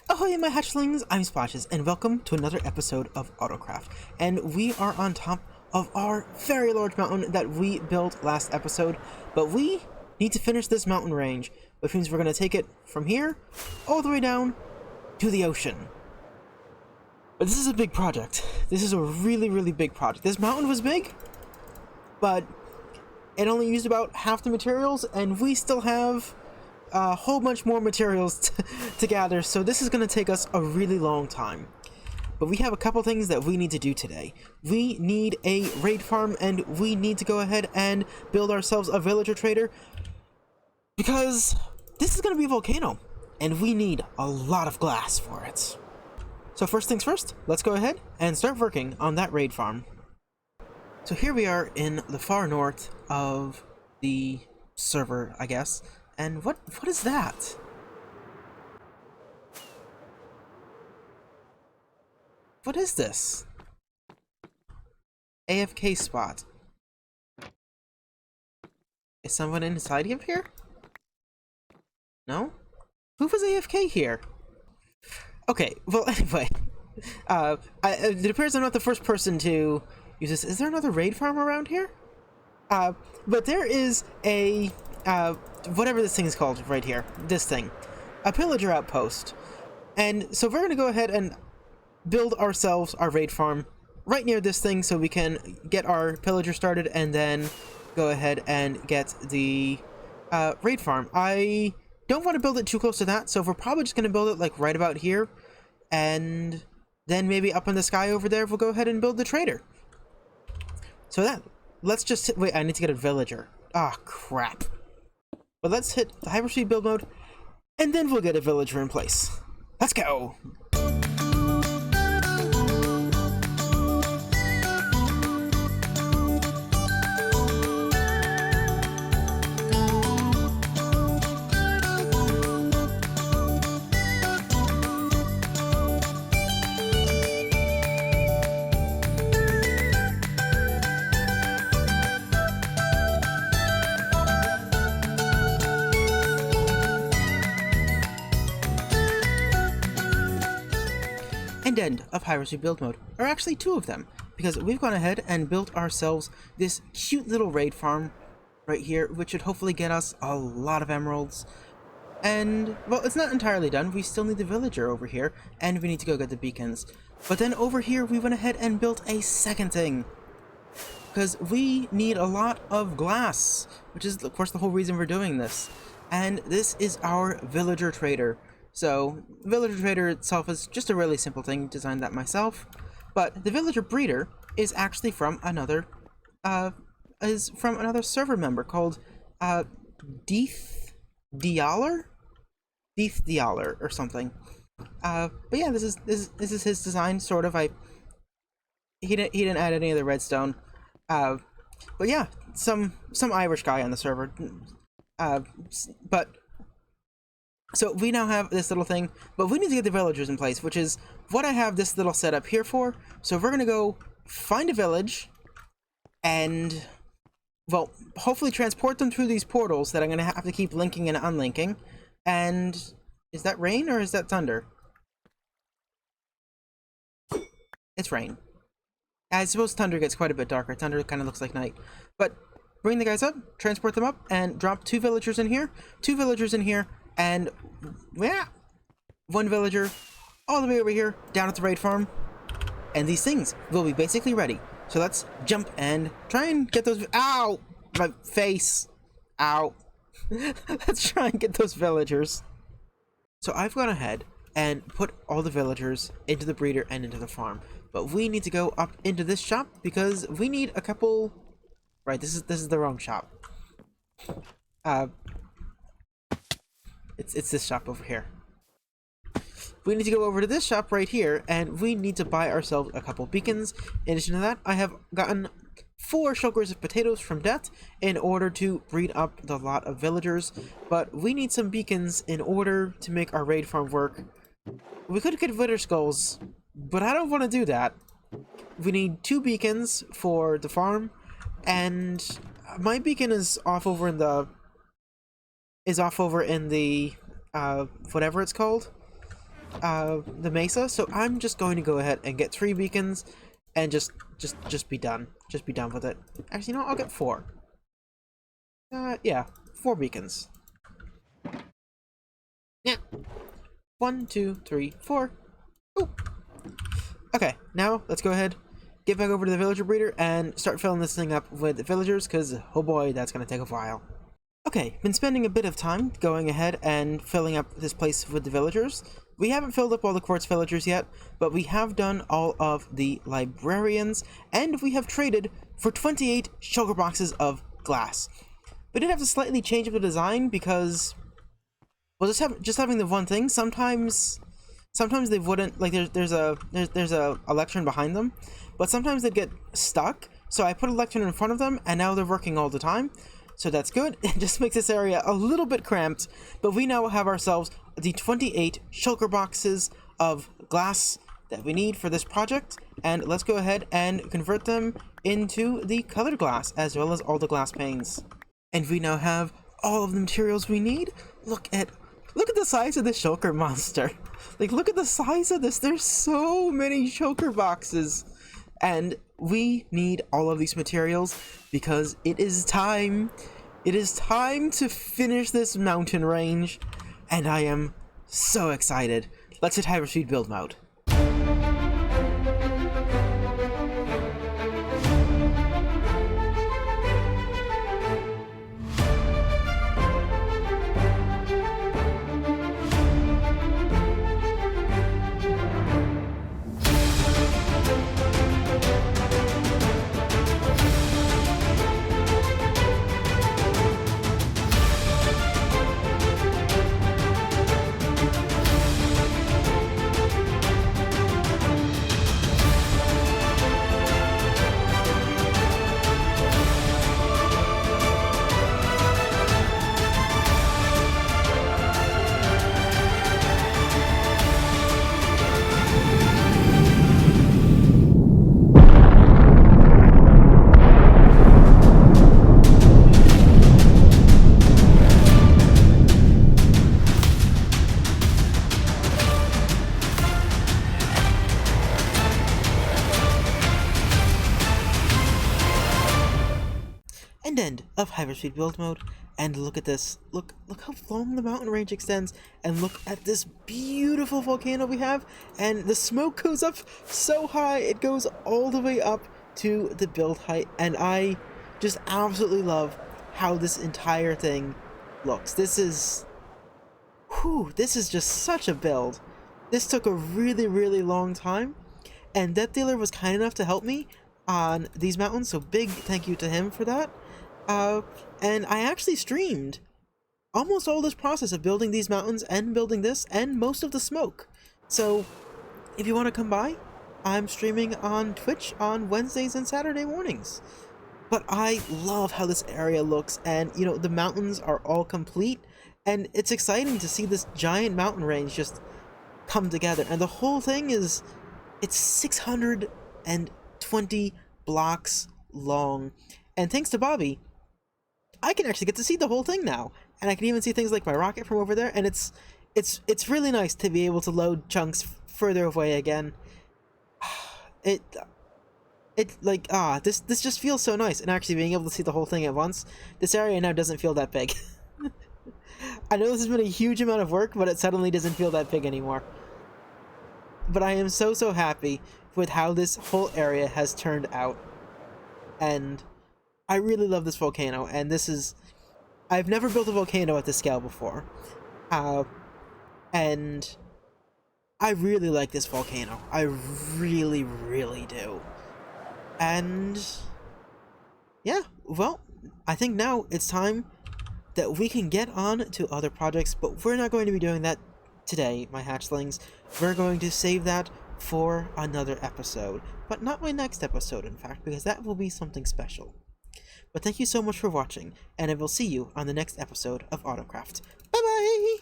Ahoy my hatchlings, I'm Splashes, and welcome to another episode of Autocraft. And we are on top of our very large mountain that we built last episode, but we need to finish this mountain range, which means we're going to take it from here all the way down to the ocean. But this is a big project. This is a really big project. This mountain was big, but it only used about half the materials, and we still have a whole bunch more materials to gather, so this is going to take us a really long time. But we have a couple things that we need to do today. We need a raid farm, and we need to go ahead and build ourselves a villager trader, because this is going to be a volcano, and we need a lot of glass for it. So first things first, let's go ahead and start working on that raid farm. So here we are in the far north of the server, I guess. And what is that? What is this? AFK spot. Is someone inside of here? No? Who was AFK here? Okay, well anyway. It appears I'm not the first person to use this. Is there another raid farm around here? But there is a whatever this thing is called right here, this thing, a Pillager Outpost. And so we're going to go ahead and build ourselves our raid farm right near this thing so we can get our pillager started and then go ahead and get the raid farm. I don't want to build it too close to that, so we're probably just going to build it like right about here, and then maybe up in the sky over there we'll go ahead and build the trader. So that, let's just wait, I need to get a villager. Ah, crap. But let's hit the hyperspeed build mode, and then we'll get a villager in place. Let's go! And end of hyperspeed build mode, or actually two of them, because we've gone ahead and built ourselves this cute little raid farm right here, which should hopefully get us a lot of emeralds. And well, it's not entirely done. We still need the villager over here, and we need to go get the beacons. But then over here we went ahead and built a second thing, because we need a lot of glass, which is of course the whole reason we're doing this. And this is our villager trader. So, villager trader itself is just a really simple thing, designed that myself, but the villager breeder is actually from another server member called Deeth Dialer or something. But yeah, this is his design, sort of. He didn't add any of the redstone, but yeah, some Irish guy on the server, but. So we now have this little thing, but we need to get the villagers in place, which is what I have this little setup here for. So we're going to go find a village and, well, hopefully transport them through these portals that I'm going to have to keep linking and unlinking. And is that rain or is that thunder? It's rain. I suppose thunder gets quite a bit darker. Thunder kind of looks like night. But bring the guys up, transport them up, and drop two villagers in here, and yeah, one villager all the way over here down at the raid farm, and these things will be basically ready. So let's jump and try and get those. Ow, my face. Ow. Let's try and get those villagers. So I've gone ahead and put all the villagers into the breeder and into the farm, but we need to go up into this shop because we need a couple. Right, this is the wrong shop. It's this shop over here. We need to go over to this shop right here, and we need to buy ourselves a couple beacons. In addition to that, I have gotten 4 shulkers of potatoes from Death in order to breed up the lot of villagers, but we need some beacons in order to make our raid farm work. We could get wither skulls, but I don't want to do that. We need 2 beacons for the farm, and my beacon is off over in the whatever it's called. the mesa, so I'm just going to go ahead and get 3 beacons and just be done. Just be done with it. Actually, no, I'll get 4. Yeah, 4 beacons. Yeah. 1, 2, 3, 4. Ooh. Okay, now let's go ahead, get back over to the villager breeder and start filling this thing up with villagers, because oh boy, that's gonna take a while. Okay, been spending a bit of time going ahead and filling up this place with the villagers. We haven't filled up all the quartz villagers yet, but we have done all of the librarians, and we have traded for 28 shulker boxes of glass. We did have to slightly change up the design because, well, just having the one thing, sometimes they wouldn't, like, there's a lectern behind them, but sometimes they'd get stuck, so I put a lectern in front of them, and now they're working all the time, so that's good. It just makes this area a little bit cramped, but we now have ourselves the 28 shulker boxes of glass that we need for this project, and let's go ahead and convert them into the colored glass, as well as all the glass panes. And we now have all of the materials we need. Look at the size of this shulker monster. Like, look at the size of this. There's so many shulker boxes. And we need all of these materials because it is time. It is time to finish this mountain range. And I am so excited. Let's hit hyperspeed build mode. End of hyperspeed build mode, and look at this. Look how long the mountain range extends, and look at this beautiful volcano we have, and the smoke goes up so high, it goes all the way up to the build height, and I just absolutely love how this entire thing looks. This is just such a build. This took a really long time, and Death Dealer was kind enough to help me on these mountains, so big thank you to him for that. And I actually streamed almost all this process of building these mountains and building this and most of the smoke. So if you want to come by, I'm streaming on Twitch on Wednesdays and Saturday mornings. But I love how this area looks, and you know, the mountains are all complete, and it's exciting to see this giant mountain range just come together. And the whole thing it's 620 blocks long. And thanks to Bobby, I can actually get to see the whole thing now, and I can even see things like my rocket from over there, and it's really nice to be able to load chunks further away again. This just feels so nice, and actually being able to see the whole thing at once. This area now doesn't feel that big. I know this has been a huge amount of work, but it suddenly doesn't feel that big anymore. But I am so happy with how this whole area has turned out, and I really love this volcano, and I've never built a volcano at this scale before, and I really like this volcano. I really do. And yeah, well, I think now it's time that we can get on to other projects, but we're not going to be doing that today, my hatchlings. We're going to save that for another episode, but not my next episode, in fact, because that will be something special. But thank you so much for watching, and I will see you on the next episode of Autocraft. Bye bye!